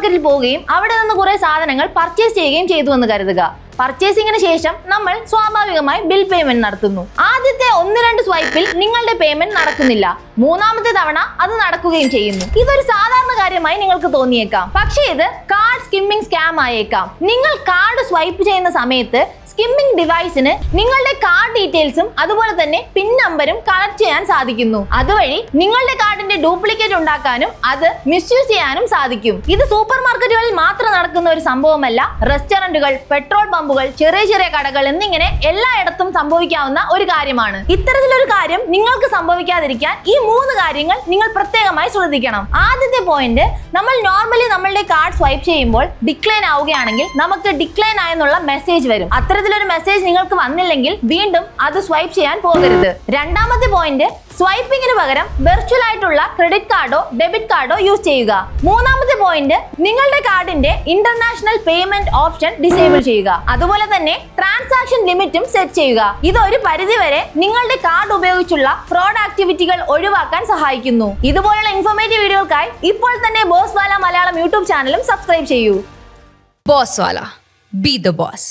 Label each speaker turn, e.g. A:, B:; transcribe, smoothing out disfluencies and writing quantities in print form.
A: മാർക്കറ്റിൽ പോവുകയും അവിടെ നിന്ന് കുറെ സാധനങ്ങൾ പർച്ചേസ് ചെയ്യുകയും ചെയ്തു എന്ന് കരുതുക. പർച്ചേസിംഗിന് ശേഷം നമ്മൾ സ്വാഭാവികമായി ബിൽ പേയ്മെന്റ് നടത്തുന്നു. ആദ്യത്തെ 1-2 സ്വൈപ്പിൽ നിങ്ങളുടെ പേയ്മെന്റ് നടക്കുന്നില്ല. മൂന്നാമത്തെ തവണ അത് നടക്കുകയും ചെയ്യുന്നു. ഇതൊരു സാധാരണ കാര്യമായി നിങ്ങൾക്ക് തോന്നിയേക്കാം, പക്ഷേ ഇത് കാർഡ് സ്കിമ്മിംഗ് സ്കാം ആയേക്കാം. നിങ്ങൾ കാർഡ് സ്വൈപ്പ് ചെയ്യുന്ന സമയത്ത് സ്കിമ്മിംഗ് ഡിവൈസിന് നിങ്ങളുടെ കാർഡ് ഡീറ്റെയിൽസും അതുപോലെ തന്നെ പിൻ നമ്പറും കളക്ട് ചെയ്യാൻ സാധിക്കുന്നു. അതുവഴി നിങ്ങളുടെ കാർഡിന്റെ ഡ്യൂപ്ലിക്കേറ്റ് ഉണ്ടാക്കാനും അത് മിസ്യൂസ് ചെയ്യാനും സാധിക്കും. ഇത് സൂപ്പർ മാർക്കറ്റുകളിൽ മാത്രം നടക്കുന്ന ഒരു സംഭവമല്ല. റെസ്റ്റോറന്റുകൾ, പെട്രോൾ പമ്പുകൾ, ചെറിയ ചെറിയ കടകൾ എന്നിങ്ങനെ എല്ലായിടത്തും സംഭവിക്കാവുന്ന ഒരു കാര്യമാണ്. ഇത്തരത്തിലൊരു കാര്യം നിങ്ങൾക്ക് സംഭവിക്കാതിരിക്കാൻ ഈ 3 കാര്യങ്ങൾ നിങ്ങൾ പ്രത്യേകമായി ശ്രദ്ധിക്കണം. ആദ്യത്തെ പോയിന്റ്, നമ്മൾ നോർമലി നമ്മളുടെ കാർഡ് സ്വൈപ്പ് ചെയ്യുമ്പോൾ ഡിക്ലൈൻ ആവുകയാണെങ്കിൽ നമുക്ക് ഡിക്ലൈൻ ആയെന്നുള്ള മെസ്സേജ് വരും. അത്തരത്തിലൊരു മെസ്സേജ് നിങ്ങൾക്ക് വന്നില്ലെങ്കിൽ വീണ്ടും അത് സ്വൈപ്പ് ചെയ്യാൻ പോകരുത്. രണ്ടാമത്തെ പോയിന്റ്, സ്വൈപ്പിങ്ങിന് പകരം വെർച്വൽ ആയിട്ടുള്ള ക്രെഡിറ്റ് കാർഡോ ഡെബിറ്റ് കാർഡോ യൂസ് ചെയ്യുക. മൂന്നാമത്തെ പോയിന്റ്, നിങ്ങളുടെ കാർഡിന്റെ ഇന്റർനാഷണൽ പേയ്മെന്റ് ഓപ്ഷൻ ഡിസേബിൾ ചെയ്യുക. അതുപോലെ തന്നെ ട്രാൻസാക്ഷൻ ലിമിറ്റും സെറ്റ് ചെയ്യുക. ഇത് ഒരു പരിധിവരെ നിങ്ങളുടെ കാർഡ് ഉപയോഗിച്ചുള്ള ഫ്രോഡ് ആക്ടിവിറ്റികൾ ഒഴിവാക്കാൻ സഹായിക്കുന്നു. ഇതുപോലുള്ള ഇൻഫോർമേറ്റീവ് വീഡിയോകൾക്കായി ഇപ്പോൾ തന്നെ ബോസ് വാല മലയാളം യൂട്യൂബ് ചാനലും സബ്സ്ക്രൈബ് ചെയ്യൂ.
B: Boss Wala, be the boss.